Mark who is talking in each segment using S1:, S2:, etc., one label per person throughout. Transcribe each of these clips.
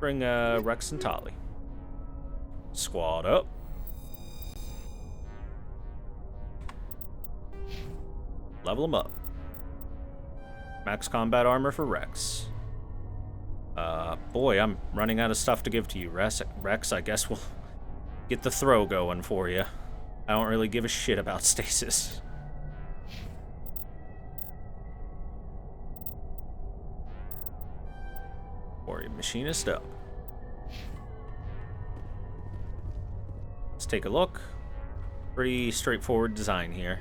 S1: bring Rex and Tali. Squad up. Level them up. Max combat armor for Rex. Boy, I'm running out of stuff to give to you, Rex. I guess we'll get the throw going for you. I don't really give a shit about stasis. Warrior machinist up. Let's take a look. Pretty straightforward design here.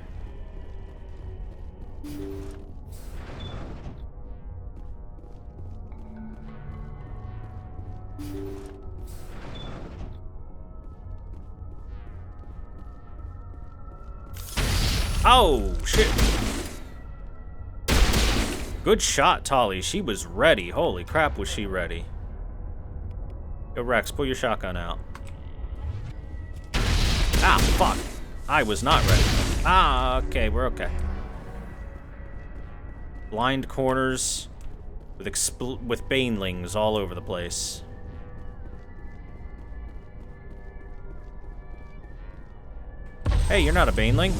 S1: Oh, shit. Good shot, Tali. She was ready. Holy crap, was she ready. Yo, Rex, pull your shotgun out. Ah, fuck. I was not ready. Ah, okay, we're okay. Blind corners with banelings all over the place. Hey, you're not a baneling.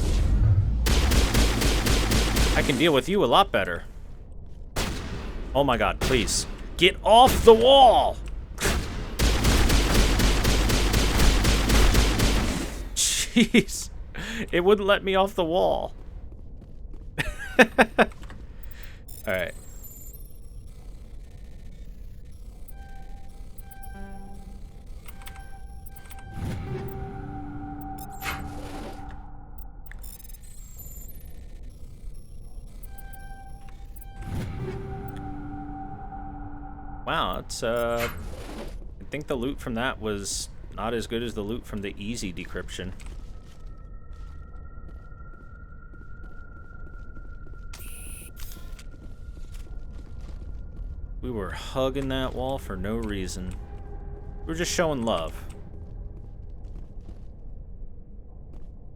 S1: I can deal with you a lot better. Oh my god, please. Get off the wall! Jeez. It wouldn't let me off the wall. Alright. Wow, it's, I think the loot from that was not as good as the loot from the easy decryption. We were hugging that wall for no reason. We were just showing love.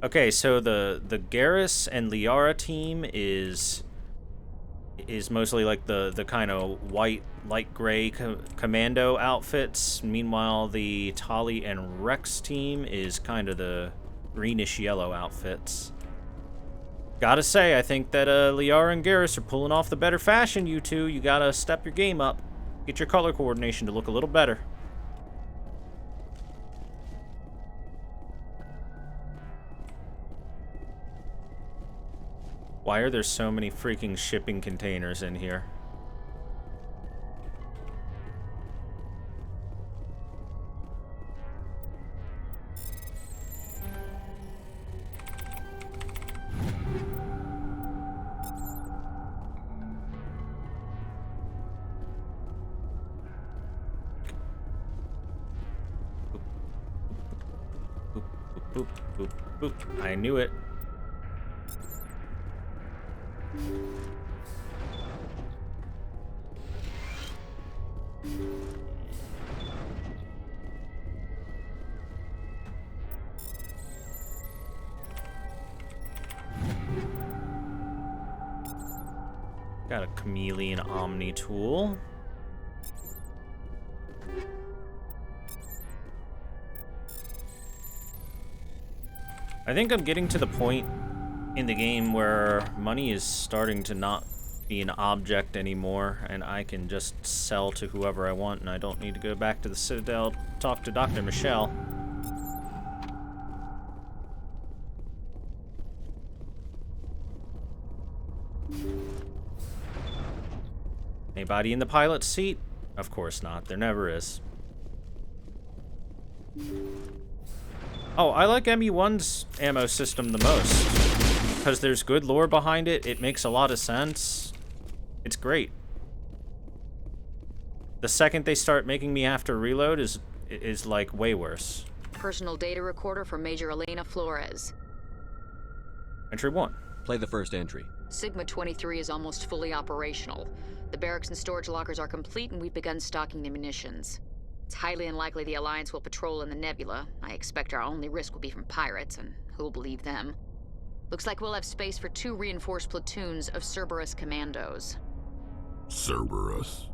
S1: Okay, so the Garrus and Liara team is mostly like the kind of white, light gray commando outfits. Meanwhile, the Tali and Rex team is kind of the greenish yellow outfits. Gotta say, I think that Liara and Garrus are pulling off the better fashion, you two. You gotta step your game up. Get your color coordination to look a little better. Why are there so many freaking shipping containers in here? Boop, boop, boop. I knew it. Got a chameleon omni tool. I think I'm getting to the point in the game where money is starting to not be an object anymore, and I can just sell to whoever I want, and I don't need to go back to the Citadel to talk to Dr. Michelle. Anybody in the pilot's seat? Of course not. There never is. Oh, I like ME1's ammo system the most. Because there's good lore behind it. It makes a lot of sense. It's great. The second they start making me have to reload is like way worse.
S2: Personal data recorder for Major Elena Flores.
S1: Entry 1.
S3: Play the first entry.
S2: Sigma 23 is almost fully operational. The barracks and storage lockers are complete, and we've begun stocking the munitions. It's highly unlikely the Alliance will patrol in the nebula. I expect our only risk will be from pirates, and who'll believe them? Looks like we'll have space for 2 reinforced platoons of Cerberus commandos.
S4: Cerberus?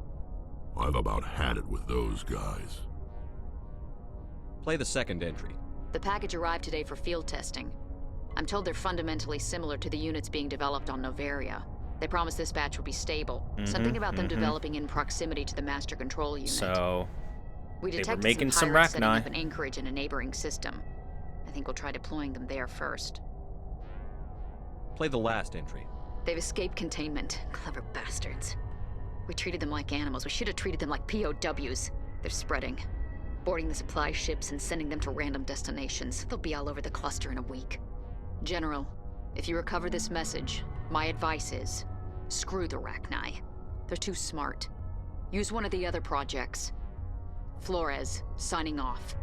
S3: I've about had it with those guys.
S4: Play the second entry.
S2: The package arrived today for field testing. I'm told they're fundamentally similar to the units being developed on Novaria. They promised this batch would be stable. Something about them developing in proximity to the master control unit.
S1: So
S2: We
S1: they were
S2: detected
S1: making some
S2: pirates setting
S1: Rachni.
S2: up an anchorage in a neighboring system. I think we'll try deploying them there first.
S4: Play the last entry.
S2: They've escaped containment. Clever bastards. We treated them like animals. We should have treated them like POWs. They're spreading. Boarding the supply ships and sending them to random destinations. They'll be all over the cluster in a week. General, if you recover this message, my advice is, screw the Rachni. They're too smart. Use one of the other projects. Flores, signing off.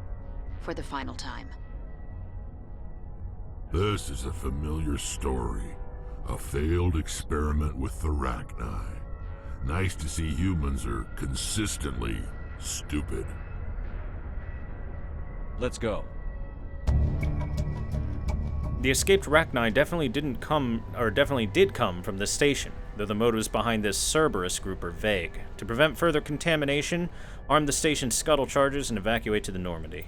S2: For the final time.
S3: This is a familiar story. A failed experiment with the Rachni. Nice to see humans are consistently stupid.
S4: Let's go.
S1: The escaped Rachni definitely did come from this station, though the motives behind this Cerberus group are vague. To prevent further contamination, arm the station's scuttle charges and evacuate to the Normandy.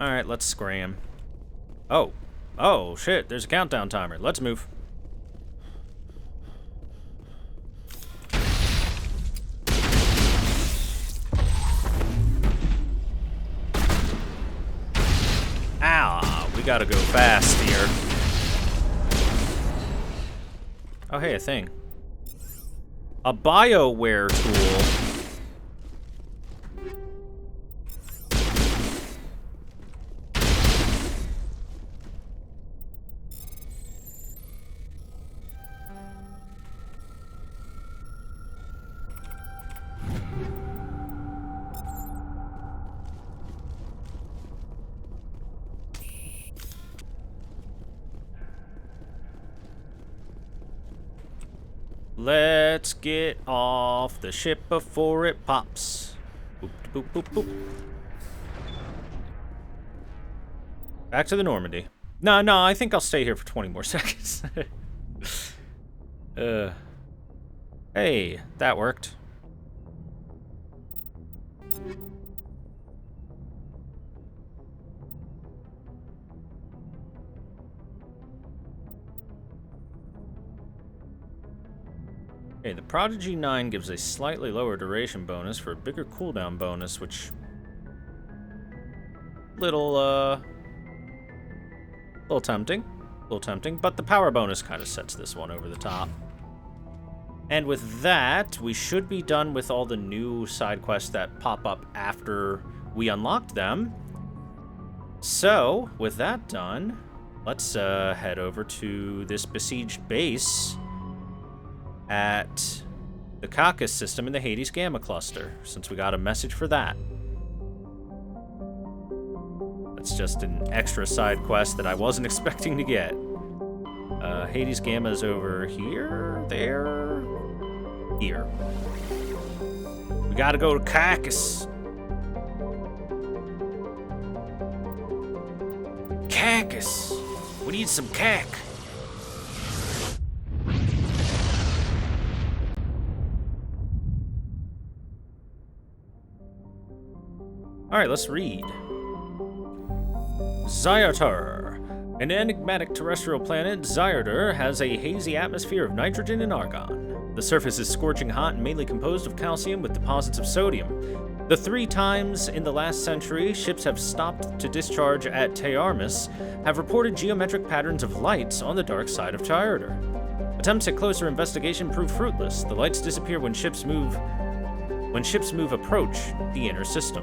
S1: Alright, let's scram. Oh, shit, there's a countdown timer. Let's move. Ow, we gotta go fast here. Oh, hey, a thing. A BioWare tool. Let's get off the ship before it pops. Boop, boop, boop, boop. Back to the Normandy. No, I think I'll stay here for 20 more seconds. Hey, that worked. Okay, the Prodigy 9 gives a slightly lower duration bonus for a bigger cooldown bonus, which... Little tempting. But the power bonus kind of sets this one over the top. And with that, we should be done with all the new side quests that pop up after we unlocked them. So, with that done, let's head over to this besieged base at the Caucasus system in the Hades Gamma cluster, since we got a message for that. That's just an extra side quest that I wasn't expecting to get. Hades Gamma is over here, there, here. We gotta go to Caucasus. Caucasus. We need some cack. Alright, let's read. Zyartar. An enigmatic terrestrial planet, Zyartar has a hazy atmosphere of nitrogen and argon. The surface is scorching hot and mainly composed of calcium with deposits of sodium. The 3 times in the last century ships have stopped to discharge at Tearmus have reported geometric patterns of lights on the dark side of Zyartar. Attempts at closer investigation prove fruitless. The lights disappear when ships move approach the inner system.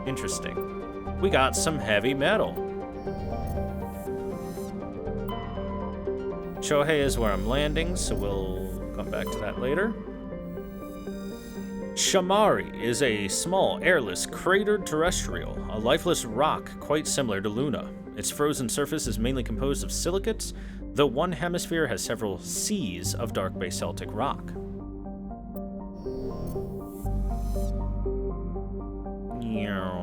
S1: Interesting. We got some heavy metal. Shohei is where I'm landing, so we'll come back to that later. Shamari is a small, airless, cratered terrestrial, a lifeless rock quite similar to Luna. Its frozen surface is mainly composed of silicates, though one hemisphere has several seas of dark basaltic rock. Meow.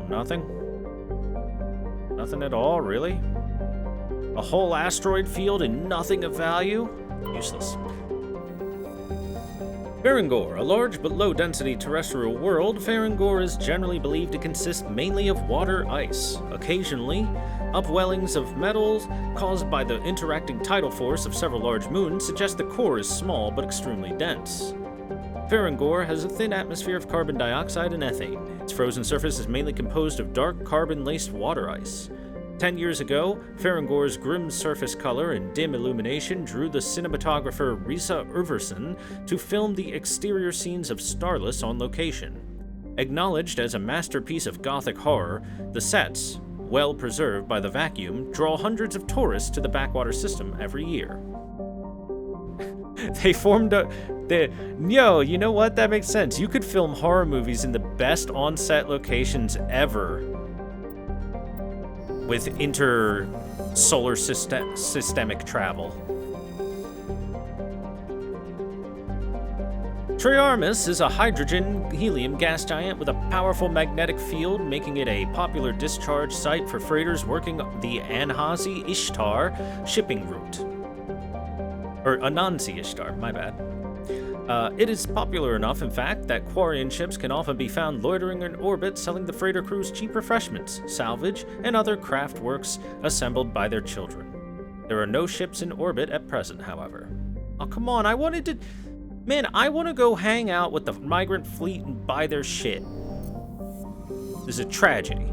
S1: Nothing? Nothing at all, really? A whole asteroid field and nothing of value? Useless. Ferengor, a large but low-density terrestrial world, Ferengor is generally believed to consist mainly of water ice. Occasionally, upwellings of metals caused by the interacting tidal force of several large moons suggest the core is small but extremely dense. Ferengor has a thin atmosphere of carbon dioxide and ethane. Its frozen surface is mainly composed of dark carbon-laced water ice. 10 years ago, Ferengor's grim surface color and dim illumination drew the cinematographer Risa Urverson to film the exterior scenes of Starless on location. Acknowledged as a masterpiece of gothic horror, the sets, well preserved by the vacuum, draw hundreds of tourists to the backwater system every year. They formed Yo, you know what? That makes sense. You could film horror movies in the best on-set locations ever with inter-solar systemic travel. Triarmus is a hydrogen-helium gas giant with a powerful magnetic field, making it a popular discharge site for freighters working the Anansi-Ishtar shipping route. Or Anansi-Ishtar, my bad. It is popular enough, in fact, that Quarian ships can often be found loitering in orbit selling the freighter crews cheap refreshments, salvage, and other craft works assembled by their children. There are no ships in orbit at present, however. Oh, come on, I want to go hang out with the migrant fleet and buy their shit. This is a tragedy.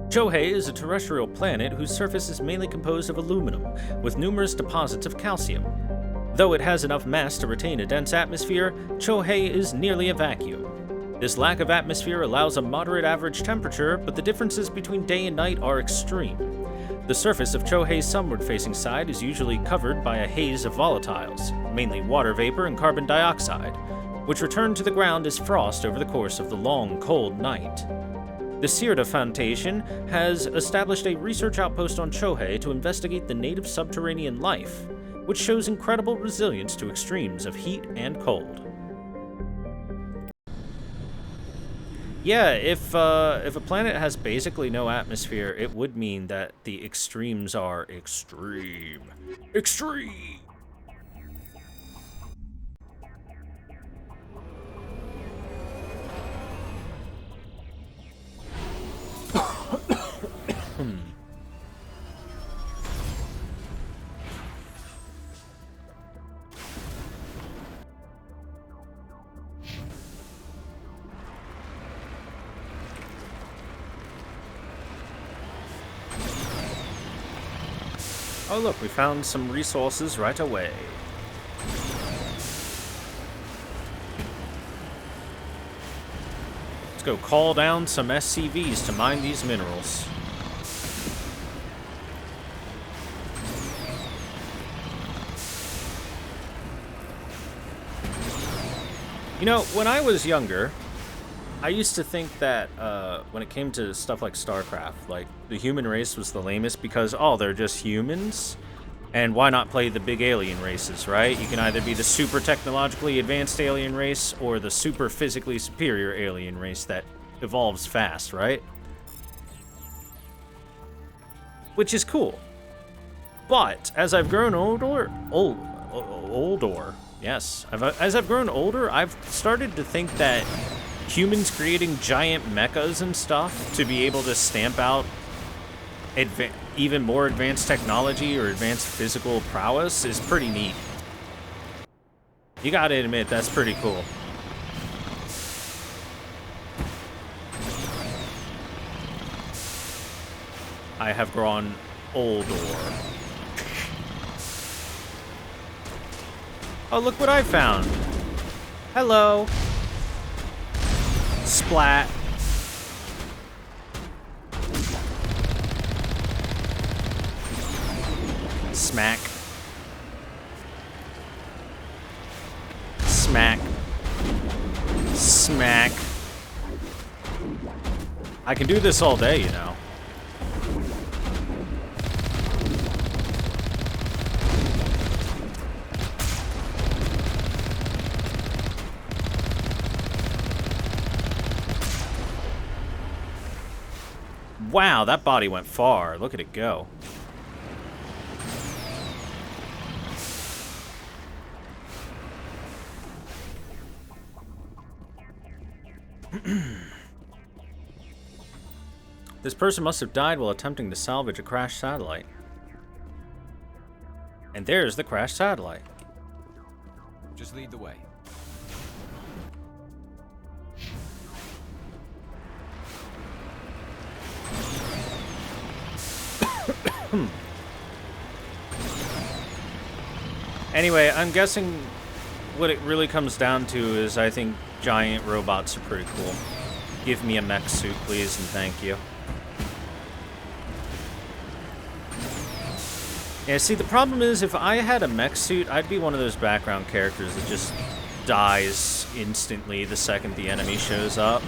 S1: Chohei is a terrestrial planet whose surface is mainly composed of aluminum, with numerous deposits of calcium. Though it has enough mass to retain a dense atmosphere, Chohei is nearly a vacuum. This lack of atmosphere allows a moderate average temperature, but the differences between day and night are extreme. The surface of Chohei's sunward-facing side is usually covered by a haze of volatiles, mainly water vapor and carbon dioxide, which return to the ground as frost over the course of the long, cold night. The Sirda Foundation has established a research outpost on Chohei to investigate the native subterranean life, which shows incredible resilience to extremes of heat and cold. Yeah, if a planet has basically no atmosphere, it would mean that the extremes are extreme. Extreme! Oh look, we found some resources right away. Let's go call down some SCVs to mine these minerals. You know, when I was younger, I used to think that when it came to stuff like StarCraft, like, the human race was the lamest because, oh, they're just humans, and why not play the big alien races, right? You can either be the super technologically advanced alien race or the super physically superior alien race that evolves fast, right? Which is cool. But as I've grown older, as I've grown older, I've started to think that humans creating giant mechas and stuff to be able to stamp out even more advanced technology or advanced physical prowess is pretty neat. You gotta admit, that's pretty cool. I have grown older. Oh, look what I found. Hello. Splat. Smack. Smack. Smack. I can do this all day, you know. Wow, that body went far. Look at it go. This person must have died while attempting to salvage a crashed satellite. And there's the crashed satellite.
S4: Just lead the way.
S1: Anyway, I'm guessing what it really comes down to is I think giant robots are pretty cool. Give me a mech suit, please, and thank you. Yeah, see, the problem is if I had a mech suit, I'd be one of those background characters that just dies instantly the second the enemy shows up.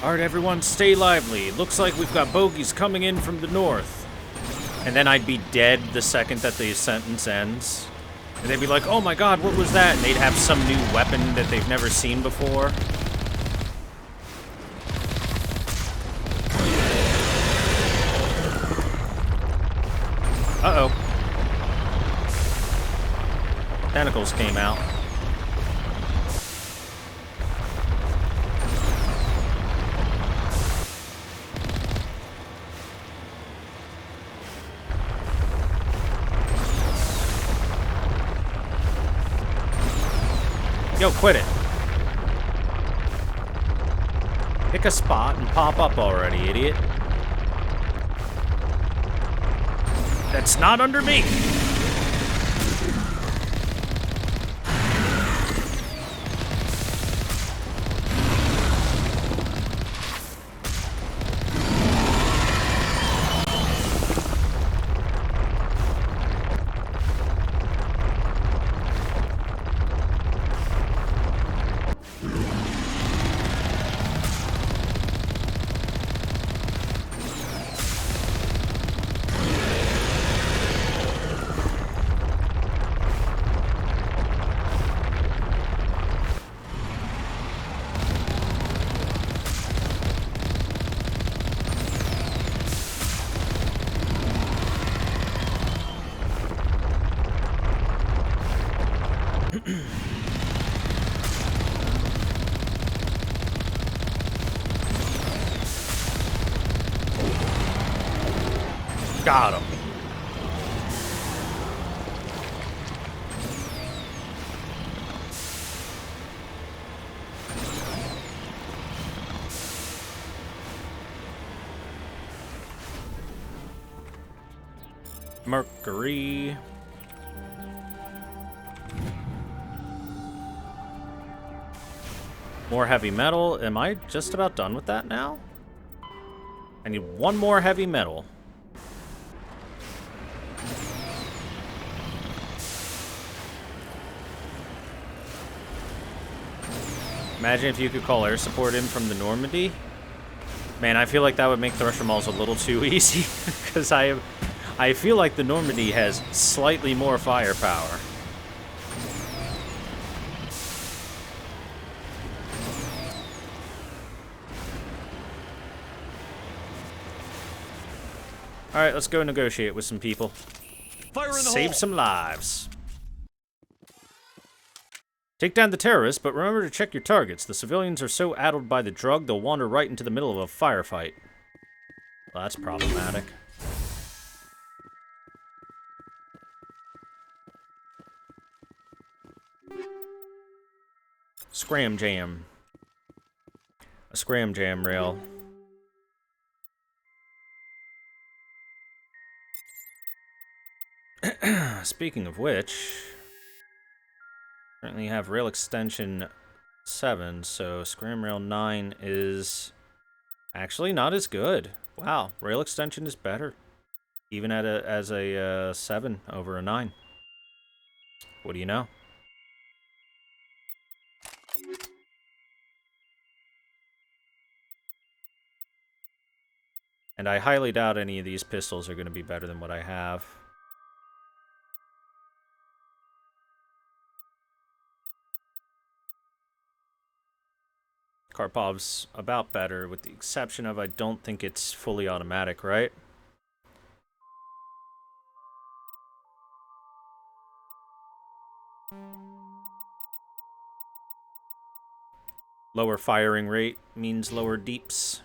S1: Alright, everyone, stay lively. Looks like we've got bogeys coming in from the north. And then I'd be dead the second that the sentence ends. And they'd be like, oh my god, what was that? And they'd have some new weapon that they've never seen before. Uh-oh. Tentacles came out. Yo, quit it. Pick a spot and pop up already, idiot. That's not under me. Got him. Mercury. More heavy metal. Am I just about done with that now? I need one more heavy metal. Imagine if you could call air support in from the Normandy. Man, I feel like that would make Thresher Mauls a little too easy, because I feel like the Normandy has slightly more firepower. Alright, let's go negotiate with some people.
S4: Fire in the
S1: Save
S4: hole.
S1: some lives. Take down the terrorists, but remember to check your targets. The civilians are so addled by the drug, they'll wander right into the middle of a firefight. Well, that's problematic. Scram jam. A scram jam rail. Speaking of which, currently have rail extension 7, so scram rail 9 is actually not as good. Wow, rail extension is better, even at as a 7 over a 9. What do you know? And I highly doubt any of these pistols are going to be better than what I have. Karpov's about better, with the exception of I don't think it's fully automatic, right? Lower firing rate means lower deeps.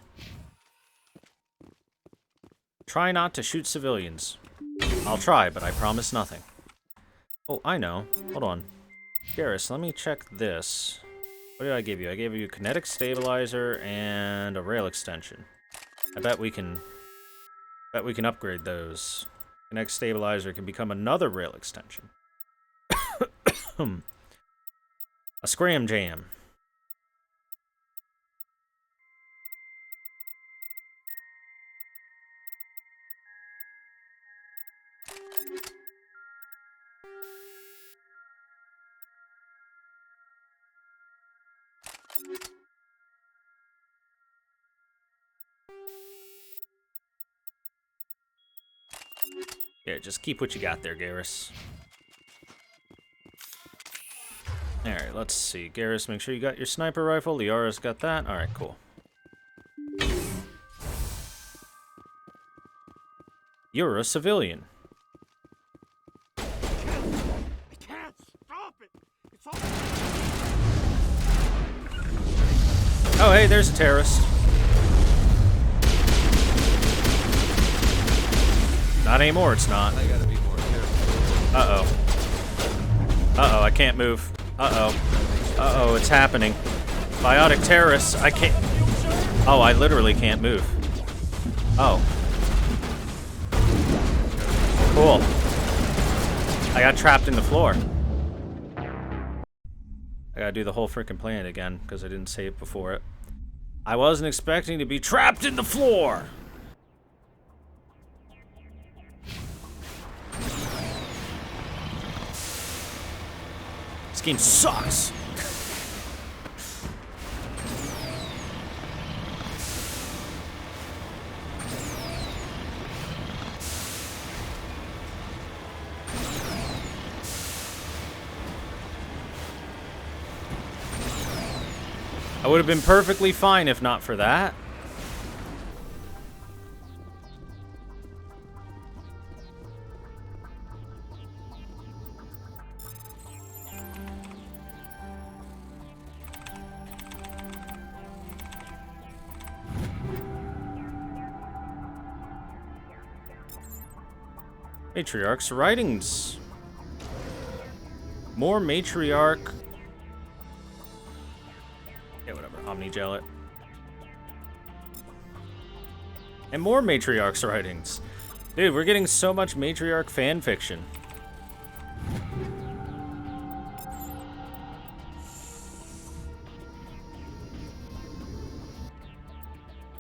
S1: Try not to shoot civilians. I'll try, but I promise nothing. Oh, I know. Hold on. Garrus, let me check this. What did I give you? I gave you a kinetic stabilizer and a rail extension. I bet we can upgrade those. Kinetic stabilizer can become another rail extension. A scram jam. Yeah, just keep what you got there, Garrus. Alright, let's see. Garrus, make sure you got your sniper rifle. Liara's got that. Alright, cool. You're a civilian.
S5: I can't stop it. It's all...
S1: Oh, hey, there's a terrorist. Not anymore, it's not.
S4: I gotta be more careful.
S1: Uh-oh. Uh-oh, I can't move. Uh-oh. Uh-oh, it's happening. Biotic terrorists, I can't... Oh, I literally can't move. Oh. Cool. I got trapped in the floor. I gotta do the whole freaking plan again, because I didn't save before it. I wasn't expecting to be trapped in the floor! This game sucks! I would have been perfectly fine if not for that. Matriarch's writings. More matriarch. Yeah, whatever. Omnigel it. And more matriarch's writings. Dude, we're getting so much matriarch fan fiction.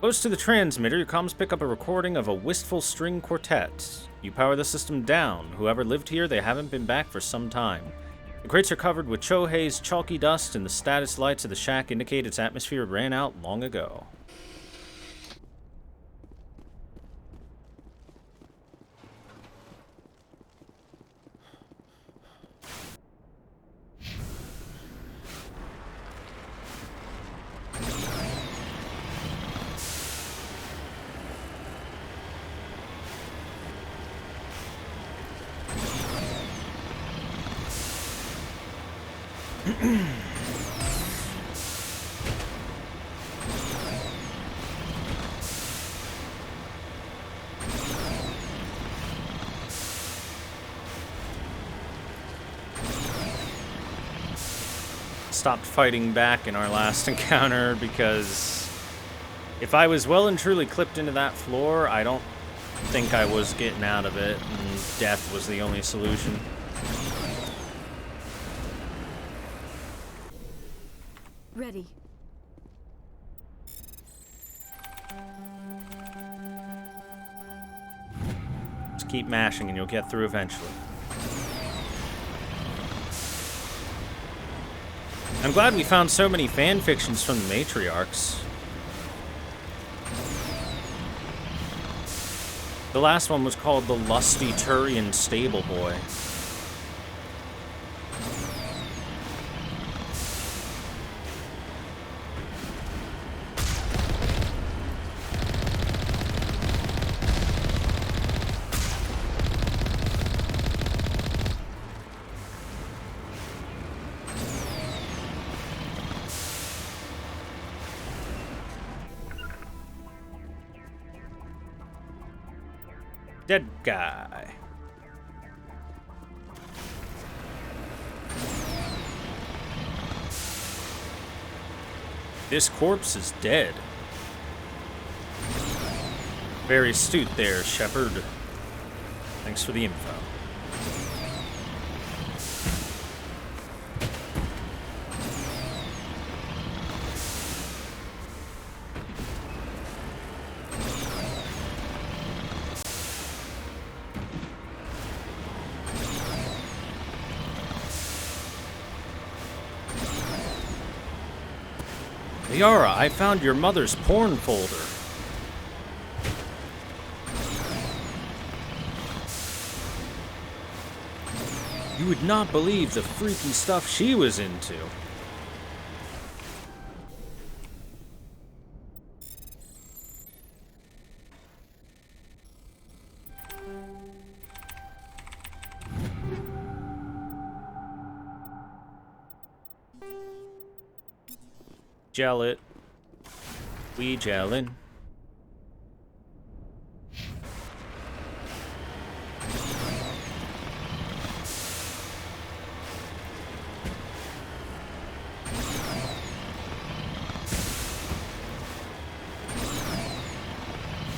S1: Close to the transmitter, your comms pick up a recording of a wistful string quartet. You power the system down. Whoever lived here, they haven't been back for some time. The crates are covered with Chohei's chalky dust, and the status lights of the shack indicate its atmosphere ran out long ago. Stopped fighting back in our last encounter because if I was well and truly clipped into that floor, I don't think I was getting out of it, and death was the only solution.
S6: Ready.
S1: Just keep mashing and you'll get through eventually. I'm glad we found so many fan fictions from the matriarchs. The last one was called The Lusty Turian Stable Boy. Dead guy. This corpse is dead. Very astute there, Shepard. Thanks for the info. Liara, I found your mother's porn folder. You would not believe the freaky stuff she was into. Gel it. We gelin'.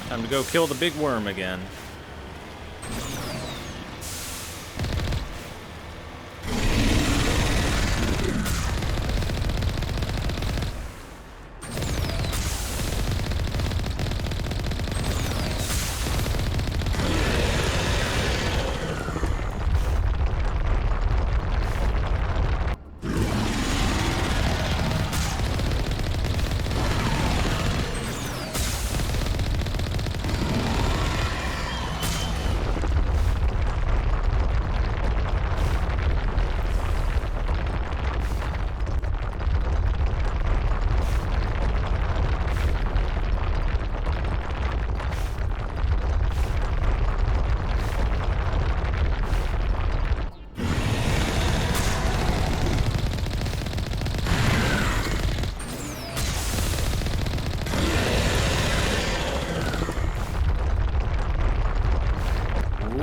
S1: Time to go kill the big worm again.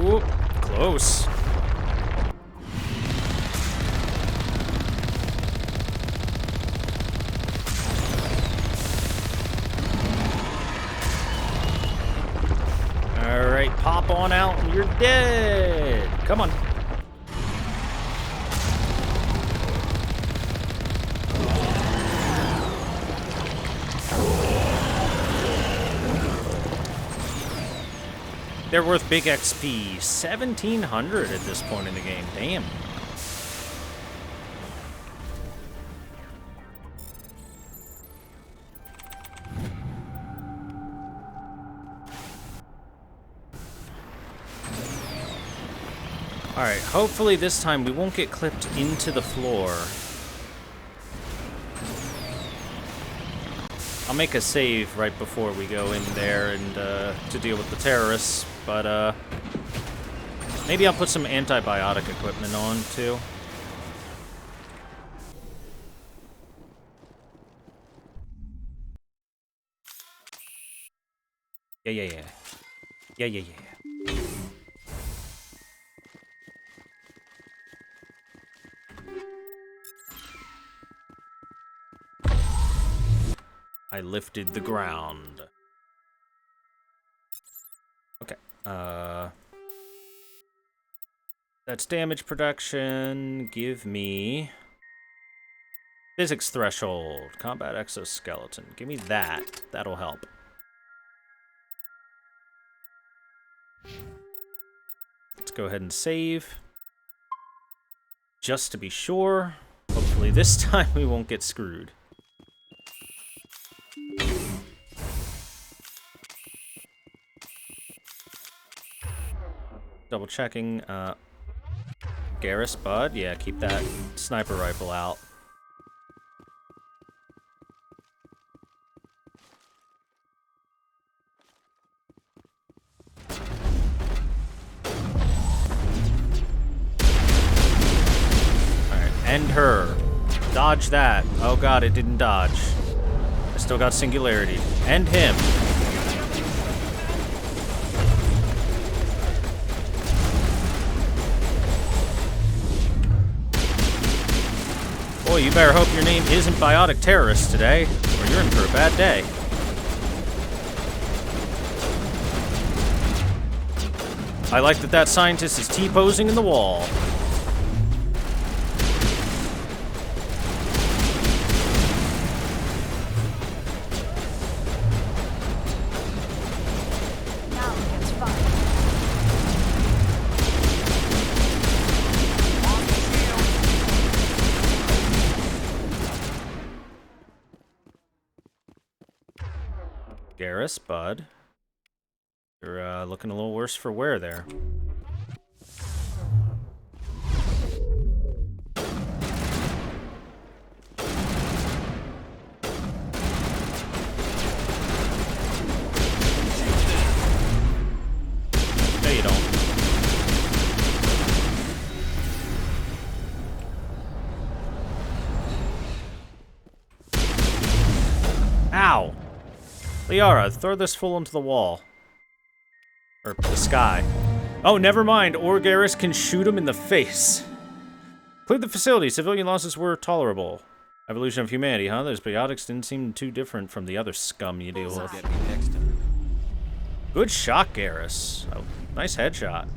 S1: Ooh, close. Alright, pop on out and you're dead. Come on. They're worth big XP. 1,700 at this point in the game. Damn. Alright, hopefully this time we won't get clipped into the floor. I'll make a save right before we go in there and to deal with the terrorists, but maybe I'll put some antibiotic equipment on too. Yeah. I lifted the ground. Okay. That's damage production. Give me physics threshold, combat exoskeleton. Give me that. That'll help. Let's go ahead and save. Just to be sure. Hopefully this time we won't get screwed. Double checking. Garrus, bud. Yeah, keep that sniper rifle out. Alright, end her. Dodge that. Oh god, it didn't dodge. I still got singularity. End him. Boy, you better hope your name isn't Biotic Terrorist today, or you're in for a bad day. I like that scientist is T-posing in the wall.
S6: Now it gets fun.
S1: Garrus, bud. You're looking a little worse for wear there. No, you don't. Ow! Liara, throw this fool into the wall. Or the sky. Oh, never mind. Garrus can shoot him in the face. Cleared the facility. Civilian losses were tolerable. Evolution of humanity, huh? Those biotics didn't seem too different from the other scum you deal with.
S4: Get me next time.
S1: Good shot, Garrus. Oh, nice headshot.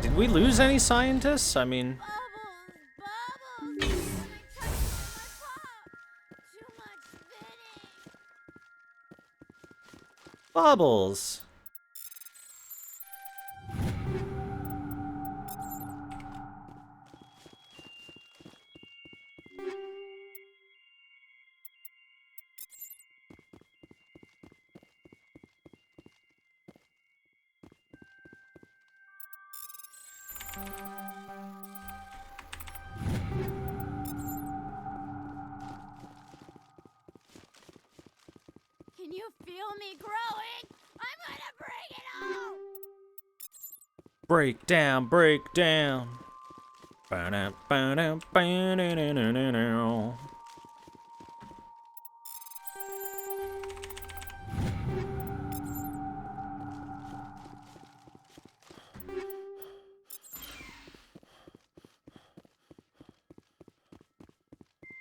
S1: Did we lose any scientists? I mean...
S6: Bubbles!
S1: Bubbles!
S6: Can you feel me growing? I'm gonna bring it out!
S1: Break down, break down. Ba-da, ba-da, ba-da-da-da-da-da.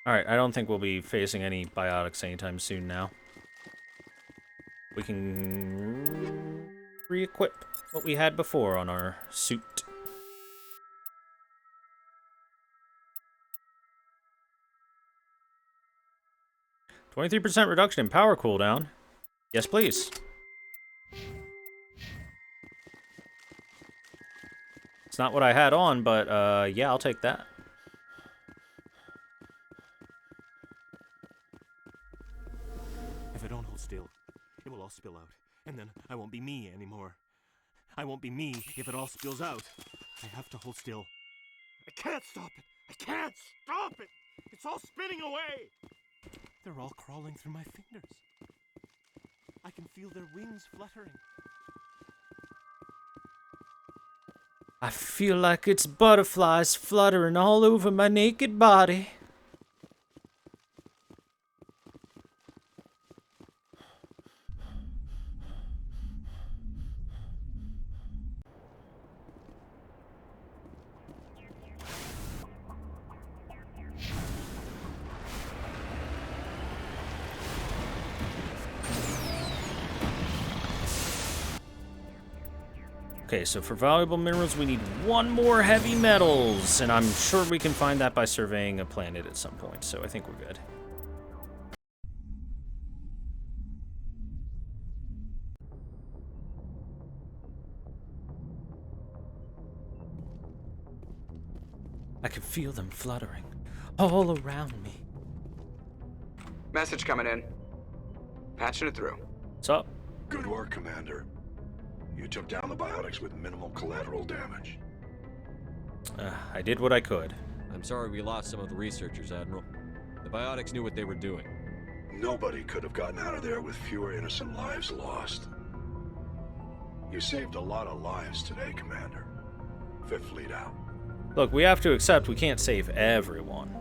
S1: Alright, I don't think we'll be facing any biotics anytime soon now. We can re-equip what we had before on our suit. 23% reduction in power cooldown. Yes, please. It's not what I had on, but yeah, I'll take that.
S5: If I don't hold still, it will all spill out, and then I won't be me anymore. I won't be me if it all spills out. I have to hold still. I can't stop it! I can't stop it! It's all spinning away! They're all crawling through my fingers. I can feel their wings fluttering.
S1: I feel like it's butterflies fluttering all over my naked body. Okay, so for valuable minerals, we need one more heavy metals, and I'm sure we can find that by surveying a planet at some point, so I think we're good. I can feel them fluttering all around me.
S7: Message coming in. Patching it through.
S1: What's up?
S8: Good work, Commander. You took down the biotics with minimal collateral damage.
S1: I did what I could.
S4: I'm sorry we lost some of the researchers, Admiral. The biotics knew what they were doing.
S8: Nobody could have gotten out of there with fewer innocent lives lost. You saved a lot of lives today, Commander. Fifth Fleet out.
S1: Look, we have to accept we can't save everyone.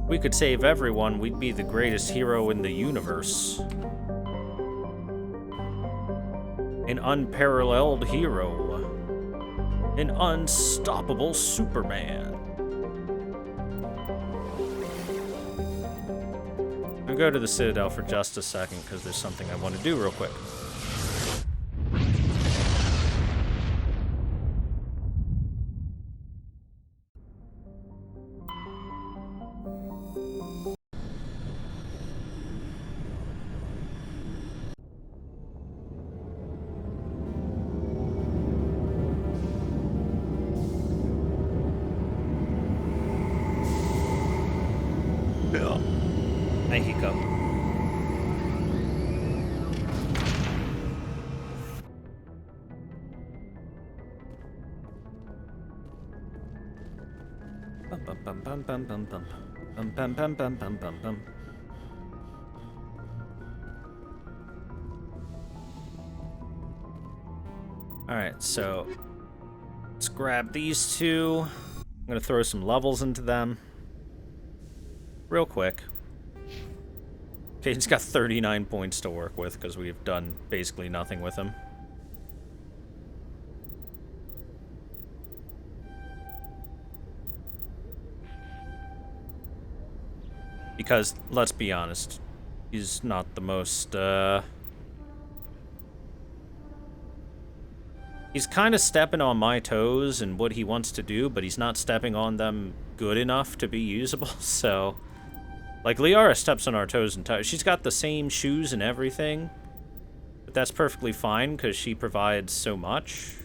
S1: If we could save everyone, we'd be the greatest hero in the universe. An unparalleled hero. An unstoppable Superman. I'll go to the Citadel for just a second, because there's something I want to do real quick. I hiccup. Bum bum bum bum bum bum bum bum bum bum bum bum bum bum. Alright, so let's grab these two. I'm gonna throw some levels into them. Real quick. Okay, he's got 39 points to work with because we've done basically nothing with him. Because, let's be honest, he's not the most, he's kind of stepping on my toes and what he wants to do, but he's not stepping on them good enough to be usable, so... Like, Liara steps on our toes and toes. She's got the same shoes and everything. But that's perfectly fine, because she provides so much.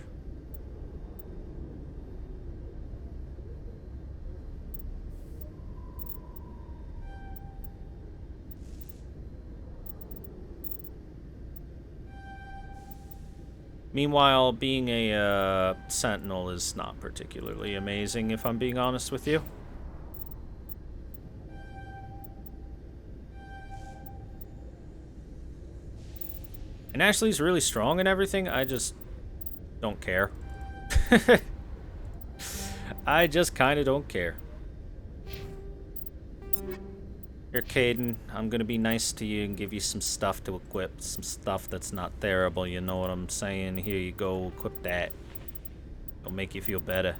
S1: Meanwhile, being a sentinel is not particularly amazing, if I'm being honest with you. And actually, he's really strong and everything. I just don't care. I just kind of don't care. Here, Caden, I'm gonna be nice to you and give you some stuff to equip. Some stuff that's not terrible, you know what I'm saying? Here you go, equip that. It'll make you feel better.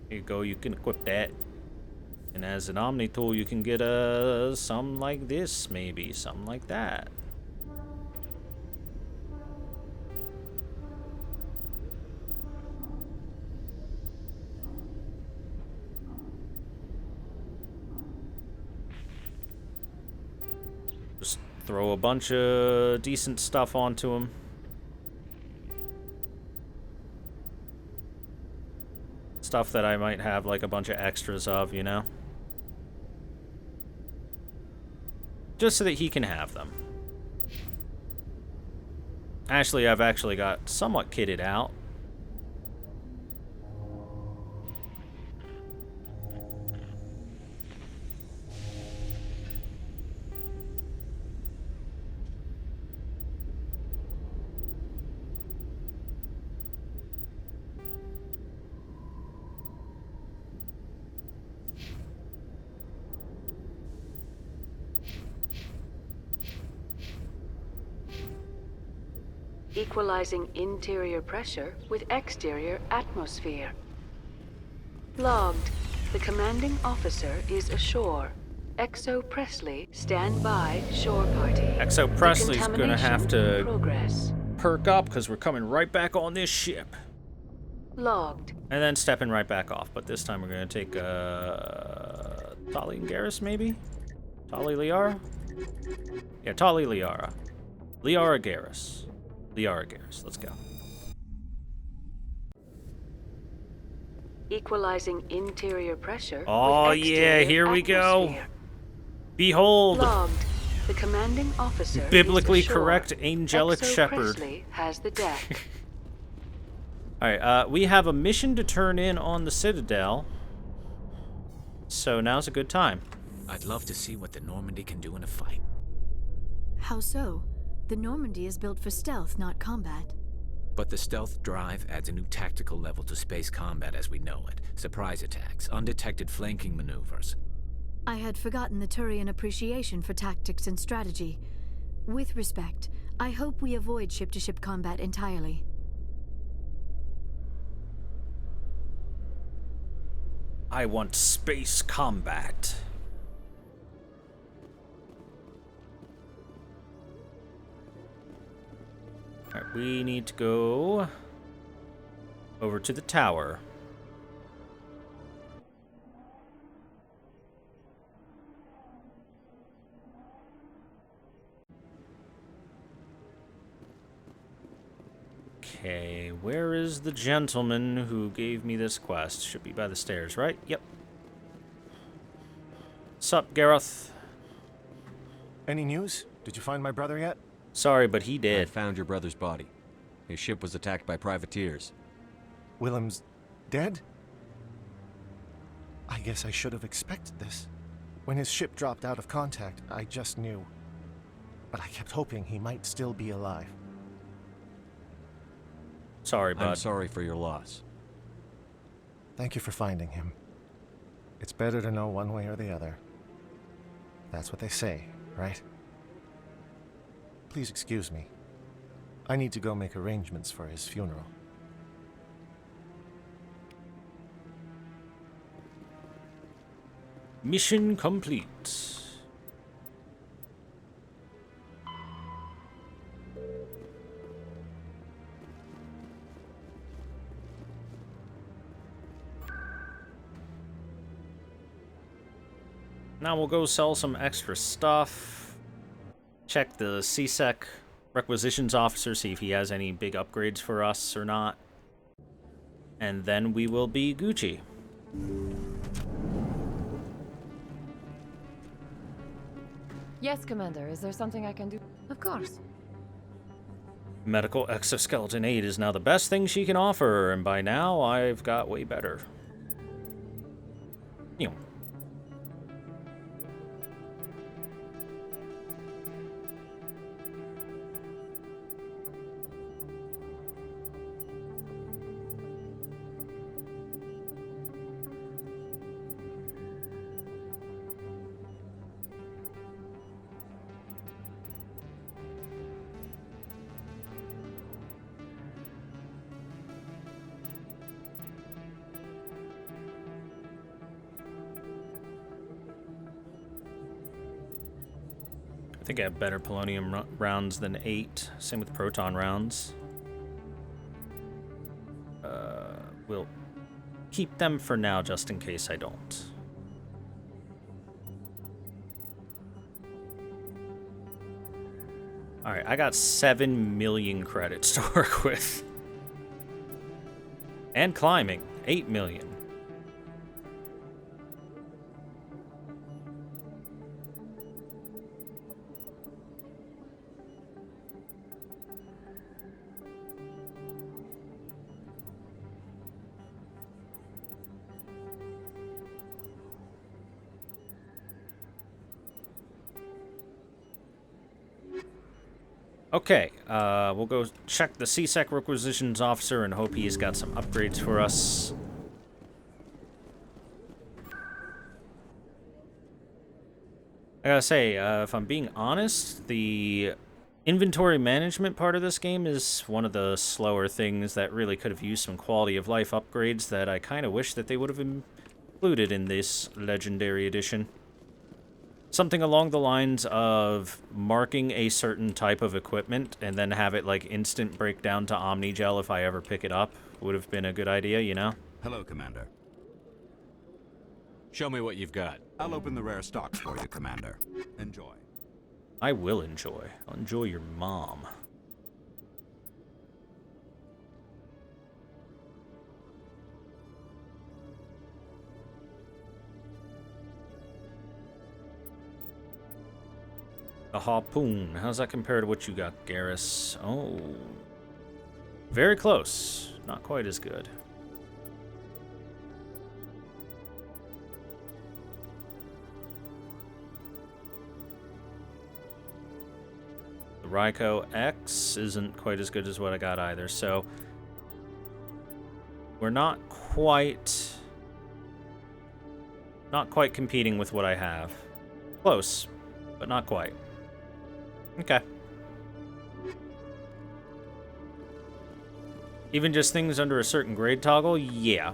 S1: Here you go, you can equip that. And as an Omni tool, you can get something like this, maybe. Something like that. Just throw a bunch of decent stuff onto him. Stuff that I might have like a bunch of extras of, you know? Just so that he can have them. Actually, I've actually got somewhat kitted out.
S9: Equalizing interior pressure with exterior atmosphere. Logged. The commanding officer is ashore. Exo Presley, stand by, shore party.
S1: Exo Presley's gonna have
S9: Decontamination in
S1: to
S9: progress.
S1: perk up because we're coming right back on this ship.
S9: Logged.
S1: And then stepping right back off. But this time we're gonna take Tali and Garrus, maybe? Tali Liara? Yeah, Tali Liara. Liara Garrus. Liara Garrus. Let's go.
S9: Equalizing interior pressure.
S1: Oh
S9: with
S1: yeah,
S9: exterior
S1: here we go.
S9: atmosphere.
S1: Behold,
S9: Logged. The commanding officer.
S1: biblically
S9: is ashore.
S1: correct angelic
S9: Exo
S1: shepherd.
S9: Presley has the deck.
S1: Alright, we have a mission to turn in on the Citadel. So now's a good time.
S10: I'd love to see what the Normandy can do in a fight.
S11: How so? The Normandy is built for stealth, not combat.
S10: But the stealth drive adds a new tactical level to space combat as we know it. Surprise attacks, undetected flanking maneuvers.
S11: I had forgotten the Turian appreciation for tactics and strategy. With respect, I hope we avoid ship-to-ship combat entirely.
S1: I want space combat. Alright, we need to go over to the tower. Okay, where is the gentleman who gave me this quest? Should be by the stairs, right? Yep. Sup, Gareth?
S5: Any news? Did you find my brother yet?
S1: Sorry, but he
S4: I
S1: did.
S4: found your brother's body. His ship was attacked by privateers.
S5: Willem's dead? I guess I should have expected this. When his ship dropped out of contact, I just knew. But I kept hoping he might still be alive.
S1: Sorry, bud.
S4: I'm sorry for your loss.
S5: Thank you for finding him. It's better to know one way or the other. That's what they say, right? Please excuse me. I need to go make arrangements for his funeral.
S1: Mission complete. Now we'll go sell some extra stuff. Check the CSEC requisitions officer, see if he has any big upgrades for us or not. And then we will be Gucci.
S12: Yes, Commander. Is there something I can do? Of course.
S1: Medical exoskeleton aid is now the best thing she can offer, and by now I've got way better. You know. I think I have better polonium rounds than 8. Same with proton rounds. We'll keep them for now just in case I don't. Alright, I got 7 million credits to work with. And climbing, 8 million. Okay, we'll go check the CSEC requisitions officer and hope he's got some upgrades for us. I gotta say, if I'm being honest, the inventory management part of this game is one of the slower things that really could have used some quality of life upgrades that I kind of wish that they would have included in this Legendary Edition. something along the lines of marking a certain type of equipment and then have it, like, instant breakdown to Omnigel if I ever pick it up would have been a good idea, you know?
S13: Hello, Commander.
S4: Show me what you've got.
S13: I'll open the rare stocks for you, Commander. Enjoy.
S1: I will enjoy. I'll enjoy your mom. A harpoon. How's that compare to what you got, Garrus? Oh. Very close. Not quite as good. The Ryko X isn't quite as good as what I got either, so we're not quite competing with what I have. Close, but not quite. Okay. Even just things under a certain grade toggle? Yeah.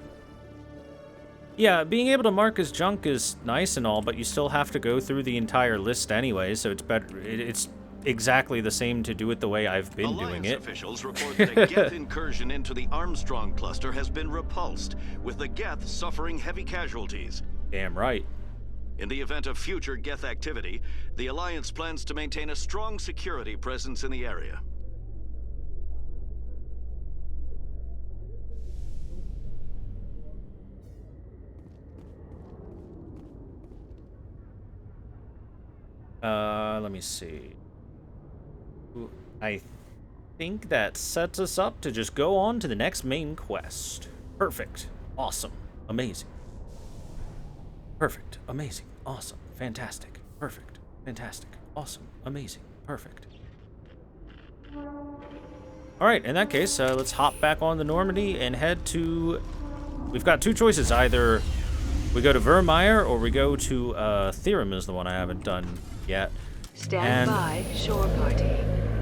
S1: Yeah, being able to mark as junk is nice and all, but you still have to go through the entire list anyway, so it's better. It's exactly the same to do it the way I've been doing it.
S14: Officials report that a Geth incursion into the Armstrong cluster has been repulsed, with the Geth suffering heavy casualties.
S1: Damn right.
S14: In the event of future Geth activity, the Alliance plans to maintain a strong security presence in the area.
S1: Let me see. I think that sets us up to just go on to the next main quest. Perfect. Awesome. Amazing. Perfect. Amazing. Awesome. Fantastic. Perfect. Fantastic. Awesome. Amazing. Perfect. Alright, in that case, let's hop back on the Normandy and head to... We've got two choices. Either we go to Vermeer or we go to ThorW is the one I haven't done yet.
S9: Stand by, shore party.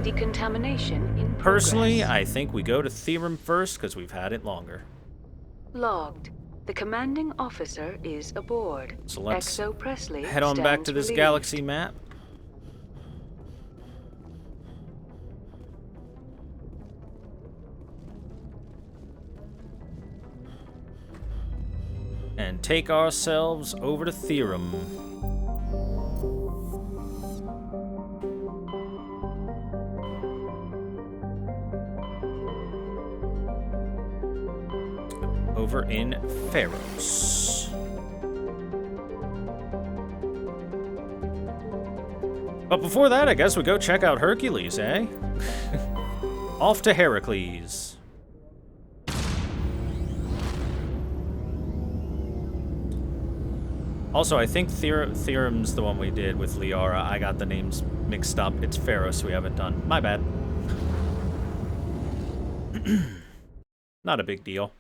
S9: Decontamination in progress.
S1: Personally, I think we go to ThorW first because we've had it longer.
S9: Logged. The commanding officer is aboard.
S1: So let's
S9: Exo Presley
S1: head on back to this
S9: relieved.
S1: galaxy map. And take ourselves over to ThorW. Over in Pharos. But before that, I guess we go check out Hercules, eh? Off to Heracles. Also, I think ThorW's the one we did with Liara. I got the names mixed up. It's Pharos we haven't done. My bad. Not a big deal.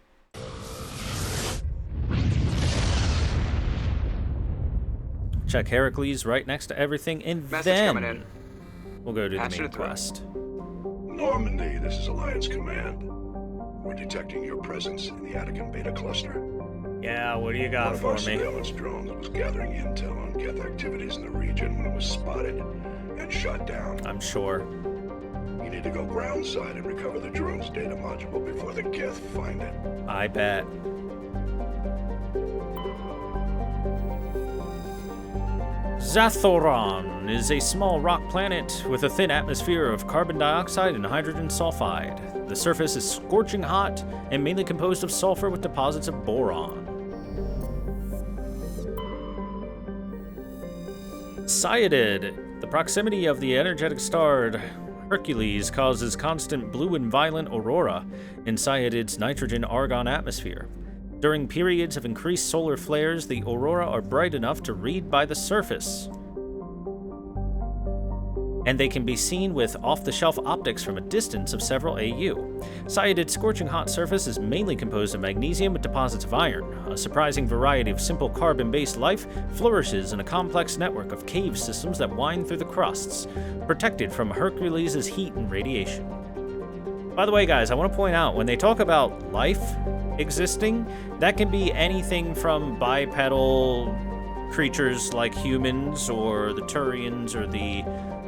S1: Check Heracles right next to everything, and then we'll go to the main quest.
S8: Normandy, this is Alliance Command. We're detecting your presence in the Attican Beta Cluster.
S1: Yeah, what do you got for me?
S8: One of our surveillance drones was gathering intel on Geth activities in the region when it was spotted and shot down.
S1: I'm sure.
S8: You need to go groundside and recover the drone's data module before the Geth find it.
S1: I bet. Zathoron is a small rock planet with a thin atmosphere of carbon dioxide and hydrogen sulfide. The surface is scorching hot and mainly composed of sulfur with deposits of boron. Sayadid. The proximity of the energetic star Hercules causes constant blue and violent aurora in Sayadid's nitrogen-argon atmosphere. During periods of increased solar flares, the aurora are bright enough to read by the surface, and they can be seen with off-the-shelf optics from a distance of several AU. Sayadid's scorching hot surface is mainly composed of magnesium with deposits of iron. A surprising variety of simple carbon-based life flourishes in a complex network of cave systems that wind through the crusts, protected from Hercules' heat and radiation. By the way, guys, I want to point out, when they talk about life existing, that can be anything from bipedal creatures like humans or the Turians or the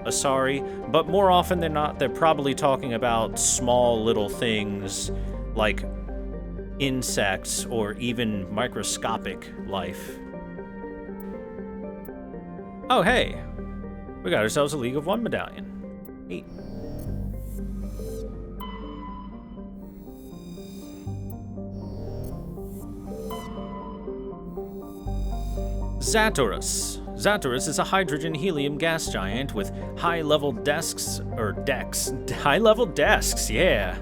S1: Asari, but more often than not, they're probably talking about small little things like insects or even microscopic life. Oh, hey, we got ourselves a League of One medallion. Neat. Zatorus. Zatorus is a hydrogen-helium gas giant with high-level decks, high-level desks, yeah.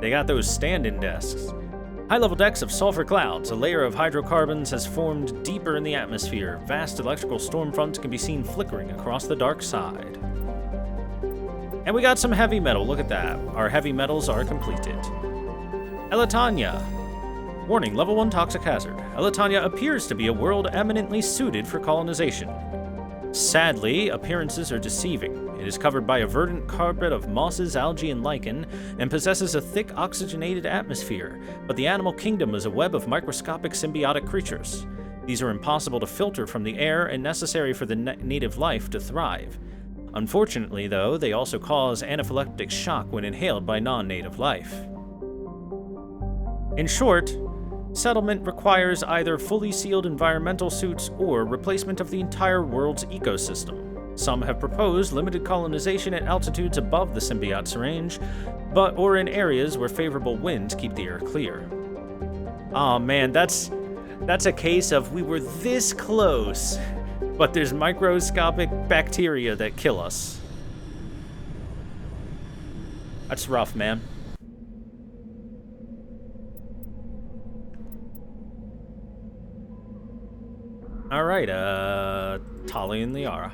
S1: They got those stand-in desks. High-level decks of sulfur clouds. A layer of hydrocarbons has formed deeper in the atmosphere. Vast electrical storm fronts can be seen flickering across the dark side. And we got some heavy metal, look at that. Our heavy metals are completed. Elatania. Warning, level 1 toxic hazard. Elatania appears to be a world eminently suited for colonization. Sadly, appearances are deceiving. It is covered by a verdant carpet of mosses, algae, and lichen, and possesses a thick oxygenated atmosphere, but the animal kingdom is a web of microscopic symbiotic creatures. These are impossible to filter from the air and necessary for the native life to thrive. Unfortunately, though, they also cause anaphylactic shock when inhaled by non-native life. In short, settlement requires either fully sealed environmental suits or replacement of the entire world's ecosystem. Some have proposed limited colonization at altitudes above the symbiote's range, or in areas where favorable winds keep the air clear. Aw, man, that's a case of we were this close, but there's microscopic bacteria that kill us. That's rough, man. Alright, Tali and Liara.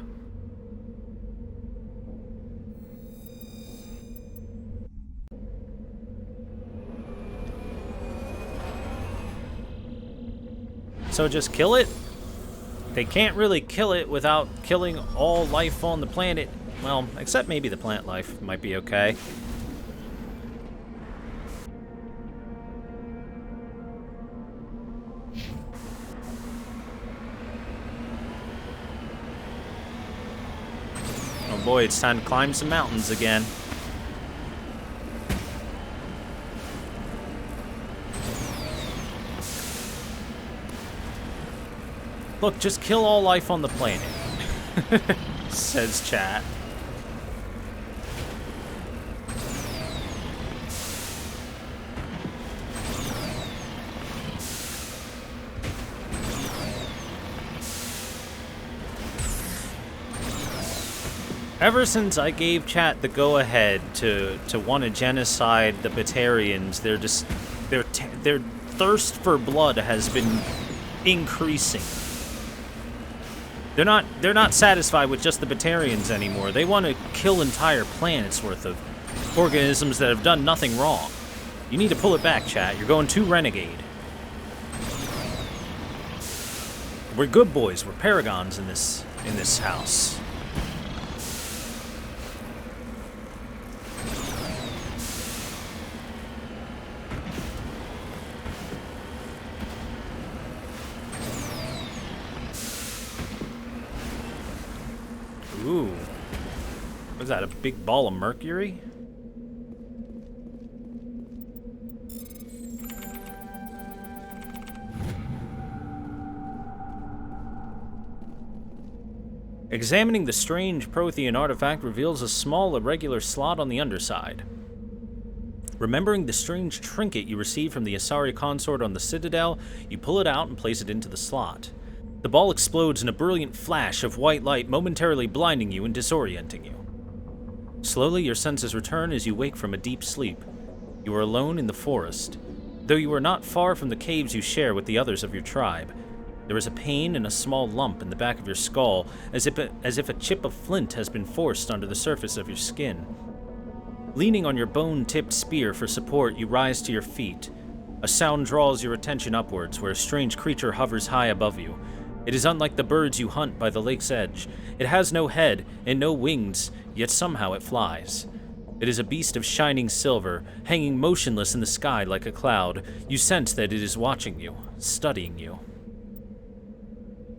S1: So just kill it? They can't really kill it without killing all life on the planet. Well, except maybe the plant life might be okay. Oh boy, it's time to climb some mountains again. Look, just kill all life on the planet, says chat. Ever since I gave chat the go-ahead to want to genocide the Batarians, their thirst for blood has been increasing. They're not satisfied with just the Batarians anymore. They want to kill entire planets worth of organisms that have done nothing wrong. You need to pull it back, chat. You're going too renegade. We're good boys. We're paragons in this house. Ooh. Was that a big ball of mercury? Examining the strange Prothean artifact reveals a small irregular slot on the underside. Remembering the strange trinket you received from the Asari consort on the Citadel, you pull it out and place it into the slot. The ball explodes in a brilliant flash of white light, momentarily blinding you and disorienting you. Slowly, your senses return as you wake from a deep sleep. You are alone in the forest. Though you are not far from the caves you share with the others of your tribe, there is a pain and a small lump in the back of your skull, as if a chip of flint has been forced onto the surface of your skin. Leaning on your bone-tipped spear for support, you rise to your feet. A sound draws your attention upwards, where a strange creature hovers high above you. It is unlike the birds you hunt by the lake's edge. It has no head and no wings, yet somehow it flies. It is a beast of shining silver, hanging motionless in the sky like a cloud. You sense that it is watching you, studying you.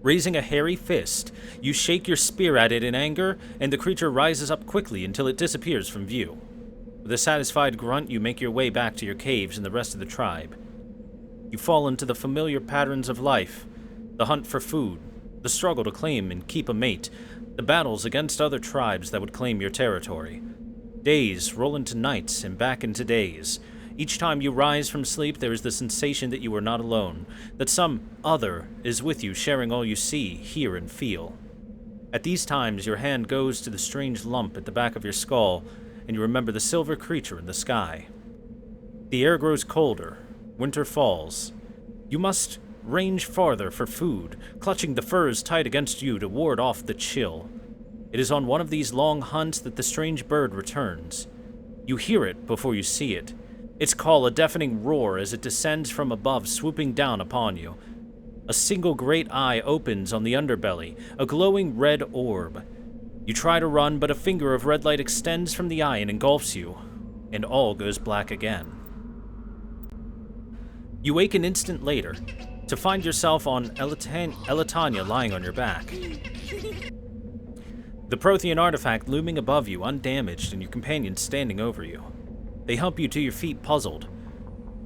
S1: Raising a hairy fist, you shake your spear at it in anger, and the creature rises up quickly until it disappears from view. With a satisfied grunt, you make your way back to your caves and the rest of the tribe. You fall into the familiar patterns of life, the hunt for food, the struggle to claim and keep a mate, the battles against other tribes that would claim your territory. Days roll into nights and back into days. Each time you rise from sleep, there is the sensation that you are not alone, that some other is with you, sharing all you see, hear, and feel. At these times, your hand goes to the strange lump at the back of your skull, and you remember the silver creature in the sky. The air grows colder. Winter falls. You must range farther for food, clutching the furs tight against you to ward off the chill. It is on one of these long hunts that the strange bird returns. You hear it before you see it. Its call a deafening roar as it descends from above, swooping down upon you. A single great eye opens on the underbelly, a glowing red orb. You try to run, but a finger of red light extends from the eye and engulfs you, and all goes black again. You wake an instant later, to find yourself on Elatania lying on your back. The Prothean artifact looming above you, undamaged, and your companions standing over you. They help you to your feet, puzzled.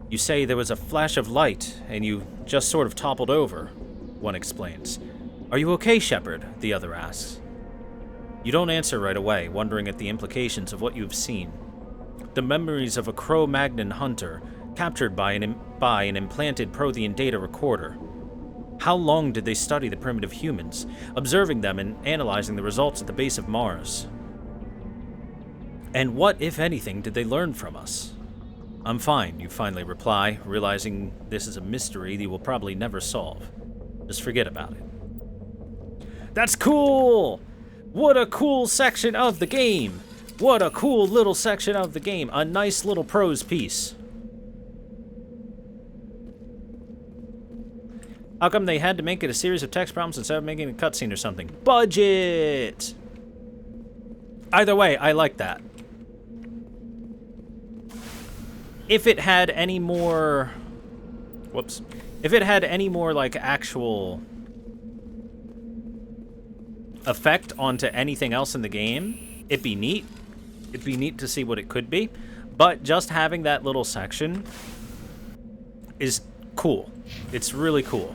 S1: You say there was a flash of light, and you just sort of toppled over, one explains. Are you okay, Shepard? The other asks. You don't answer right away, wondering at the implications of what you have seen. The memories of a Cro-Magnon hunter, captured by an implanted Prothean data recorder. How long did they study the primitive humans, observing them and analyzing the results at the base of Mars? And what, if anything, did they learn from us? I'm fine, you finally reply, realizing this is a mystery you will probably never solve. Just forget about it. That's cool! What a cool section of the game! What a cool little section of the game. A nice little prose piece. How come they had to make it a series of text prompts instead of making a cutscene or something? Budget! Either way, I like that. If it had any more... Whoops. If it had any more, like, actual effect onto anything else in the game, it'd be neat. It'd be neat to see what it could be. But just having that little section is cool. It's really cool.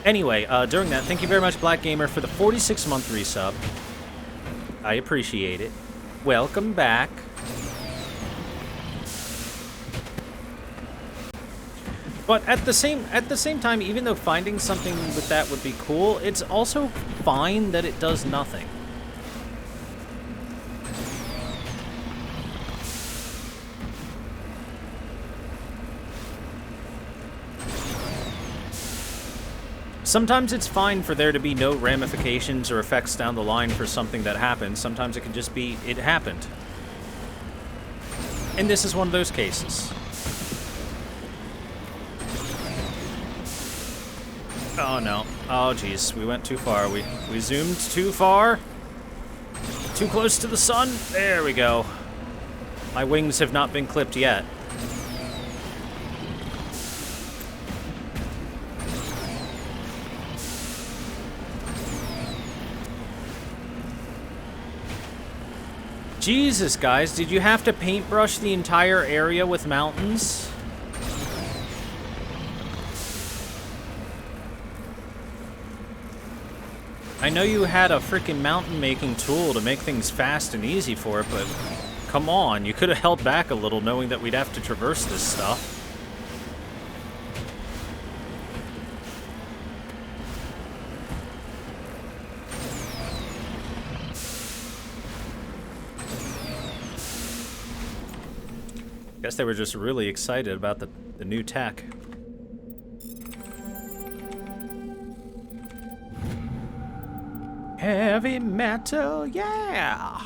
S1: Anyway, during that, thank you very much, Black Gamer, for the 46-month resub. I appreciate it. Welcome back. But at the same time, even though finding something with that would be cool, it's also fine that it does nothing. Sometimes it's fine for there to be no ramifications or effects down the line for something that happened. Sometimes it can just be, it happened. And this is one of those cases. Oh no. Oh jeez, we went too far. We zoomed too far. Too close to the sun. There we go. My wings have not been clipped yet. Jesus, guys, did you have to paintbrush the entire area with mountains? I know you had a freaking mountain-making tool to make things fast and easy for it, but come on, you could have held back a little knowing that we'd have to traverse this stuff. Guess they were just really excited about the new tech. Heavy metal, yeah!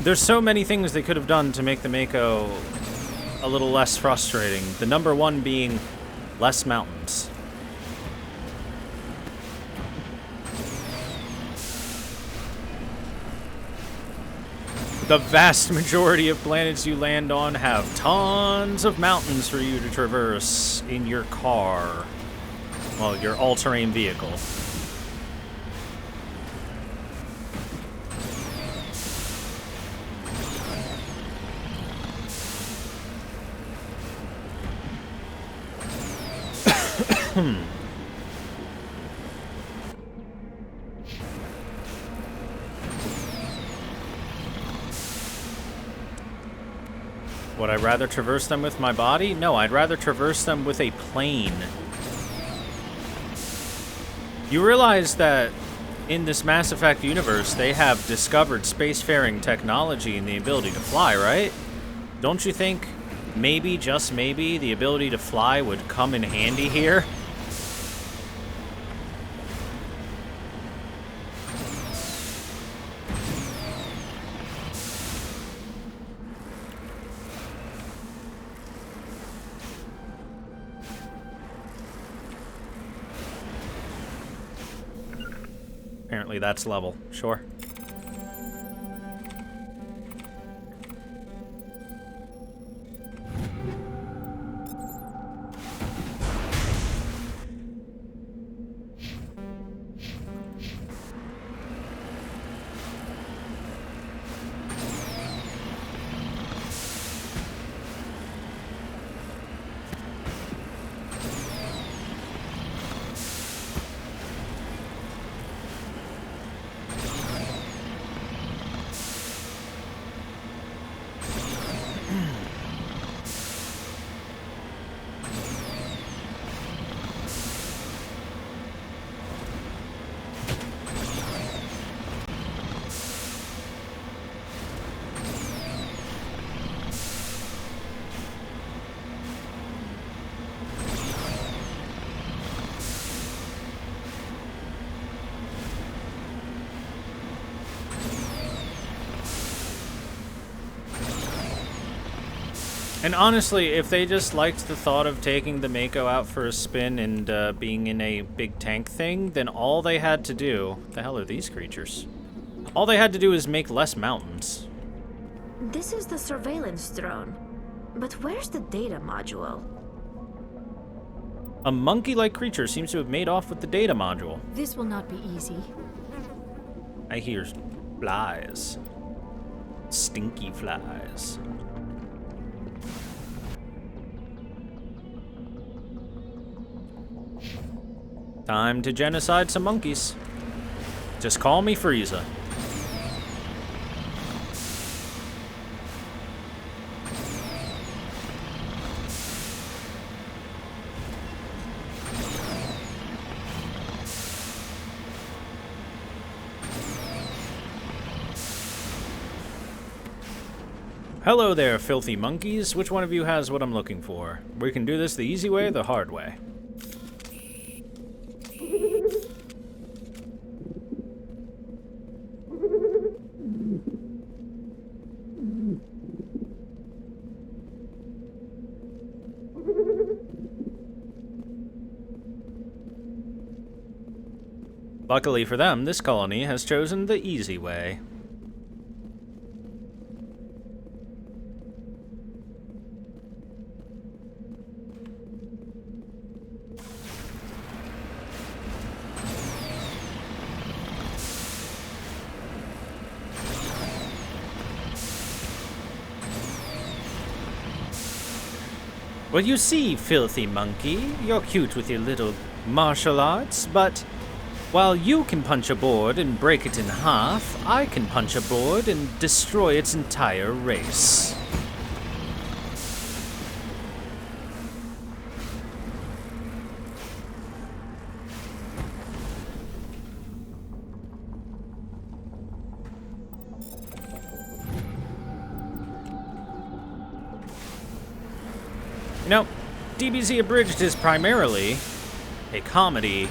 S1: There's so many things they could have done to make the Mako a little less frustrating. The number one being less mountains. The vast majority of planets you land on have tons of mountains for you to traverse in your car. Well, your all-terrain vehicle. Would I rather traverse them with my body? No, I'd rather traverse them with a plane. You realize that in this Mass Effect universe, they have discovered spacefaring technology and the ability to fly, right? Don't you think maybe, just maybe, the ability to fly would come in handy here? Apparently that's level. Sure. And honestly, if they just liked the thought of taking the Mako out for a spin and being in a big tank thing, then all they had to do... What the hell are these creatures? All they had to do is make less mountains.
S15: This is the surveillance drone. But where's the data module?
S1: A monkey-like creature seems to have made off with the data module.
S11: This will not be easy.
S1: I hear flies. Stinky flies. Time to genocide some monkeys. Just call me Frieza. Hello there, filthy monkeys. Which one of you has what I'm looking for? We can do this the easy way or the hard way. Luckily for them, this colony has chosen the easy way. Well, you see, filthy monkey, you're cute with your little martial arts, but while you can punch a board and break it in half, I can punch a board and destroy its entire race. You know, DBZ Abridged is primarily a comedy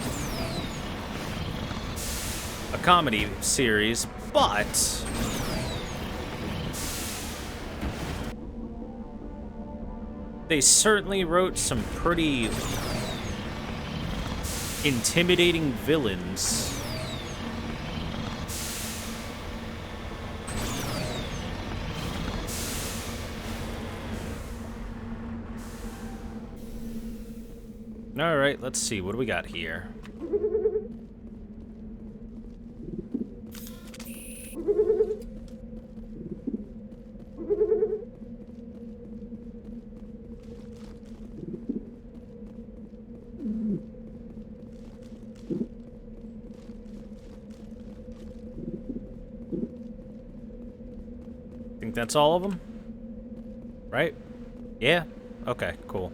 S1: series, but They certainly wrote some pretty intimidating villains. All right, let's see. What do we got here? Think that's all of them? Right? Yeah? Okay, cool.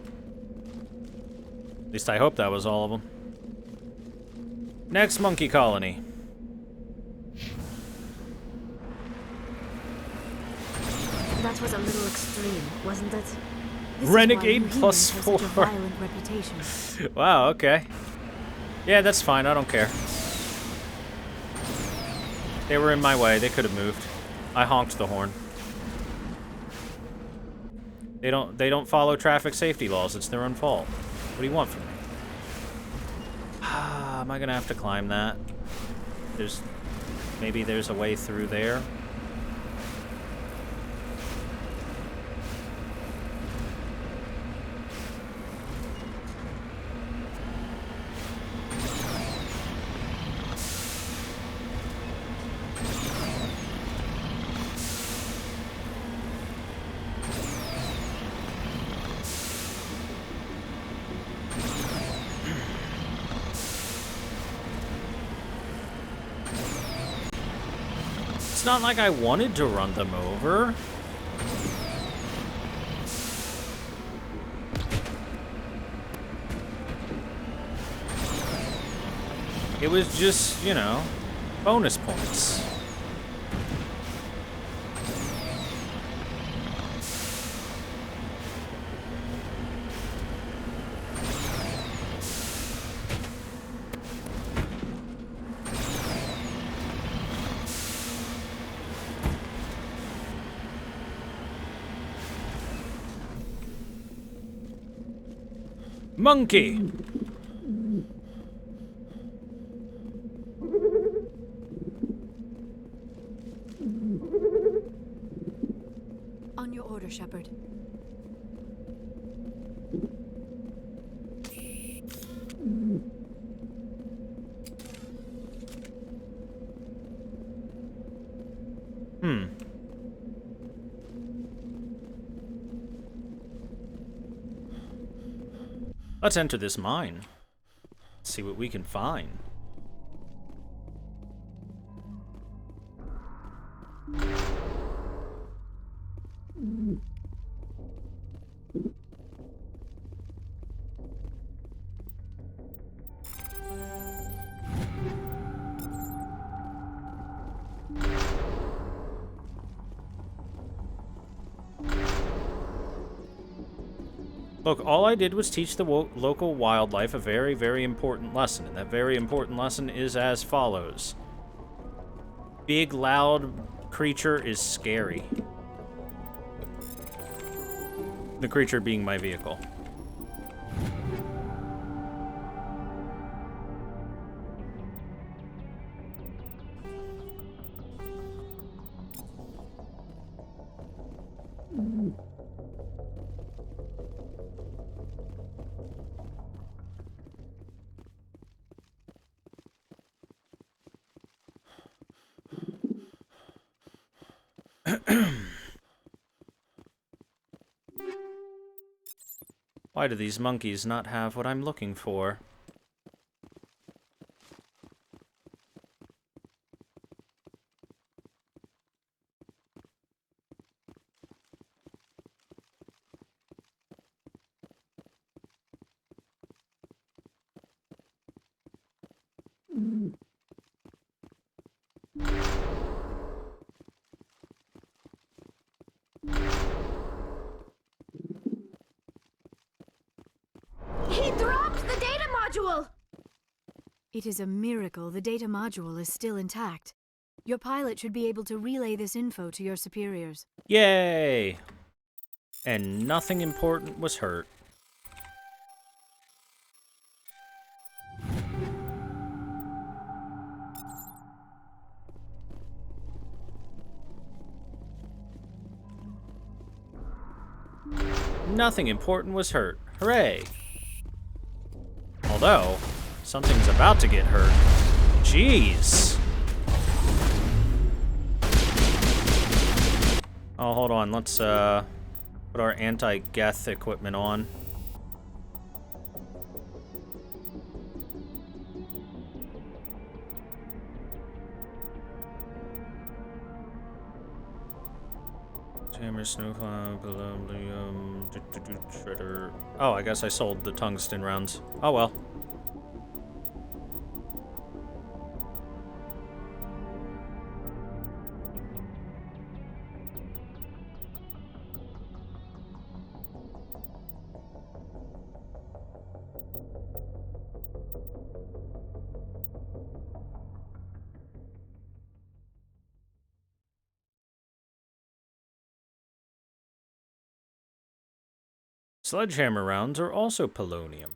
S1: At least I hope that was all of them. Next monkey colony.
S15: That was a little extreme, wasn't it?
S1: Renegade plus 4.
S11: Such a violent reputation.
S1: Wow, okay. Yeah, that's fine. I don't care. They were in my way. They could have moved. I honked the horn. They don't follow traffic safety laws. It's their own fault. What do you want from me? Am I gonna have to climb that? Maybe there's a way through there. It's not like I wanted to run them over. It was just, you know, bonus points. Monkey!
S11: On your order, Shepard.
S1: Let's enter this mine. See what we can find. Look, all I did was teach the local wildlife a very, very important lesson, and that very important lesson is as follows. Big, loud creature is scary. The creature being my vehicle. Why do these monkeys not have what I'm looking for?
S15: He dropped the data module!
S11: It is a miracle the data module is still intact. Your pilot should be able to relay this info to your superiors.
S1: Yay! And nothing important was hurt. Nothing important was hurt. Hooray! Although, something's about to get hurt. Jeez! Oh, hold on. Let's, put our anti-geth equipment on. Hammer, snowflower, shredder. Oh, I guess I sold the tungsten rounds. Oh well. Sledgehammer rounds are also polonium.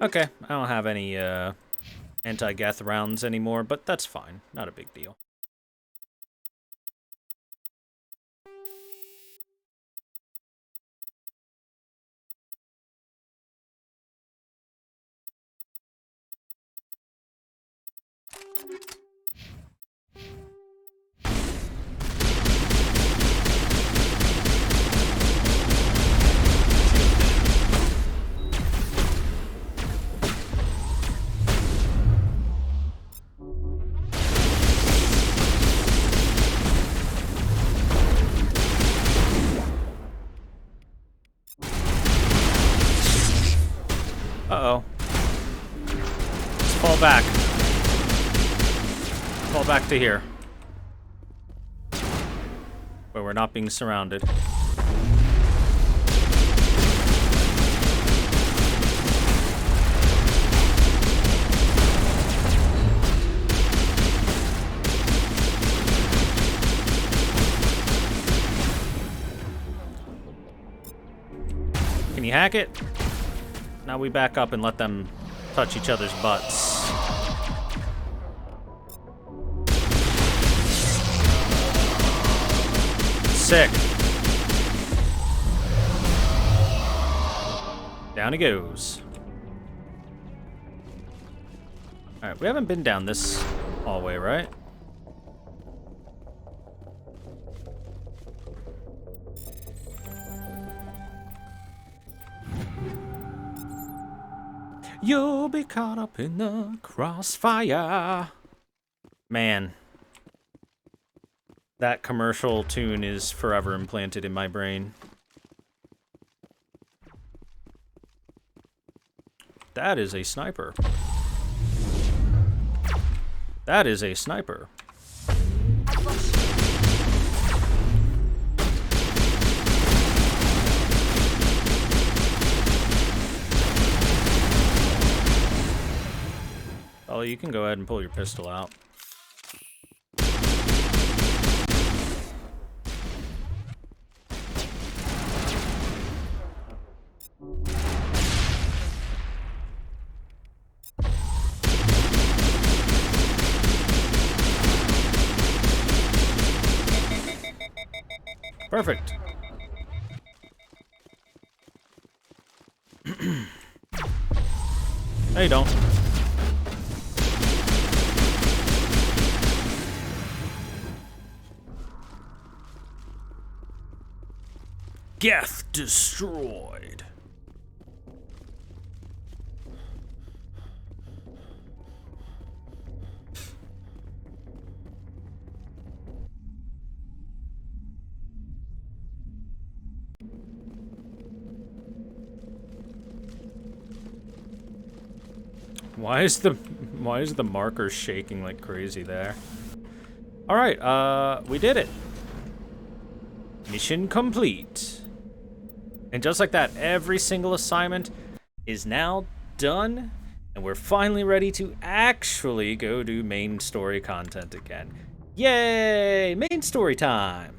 S1: Okay, I don't have any anti-geth rounds anymore, but that's fine. Not a big deal. Uh-oh. Let's fall back. Fall back to here. Where we're not being surrounded. Can you hack it? Now we back up and let them touch each other's butts. Sick. Down he goes. Alright, we haven't been down this hallway, right? You'll be caught up in the crossfire. Man. That commercial tune is forever implanted in my brain. That is a sniper. That is a sniper. Oh, you can go ahead and pull your pistol out. Perfect. No, you don't. Geth destroyed. Why is the marker shaking like crazy there? All right, we did it. Mission complete. And just like that, every single assignment is now done, and we're finally ready to actually go do main story content again. Yay! Main story time!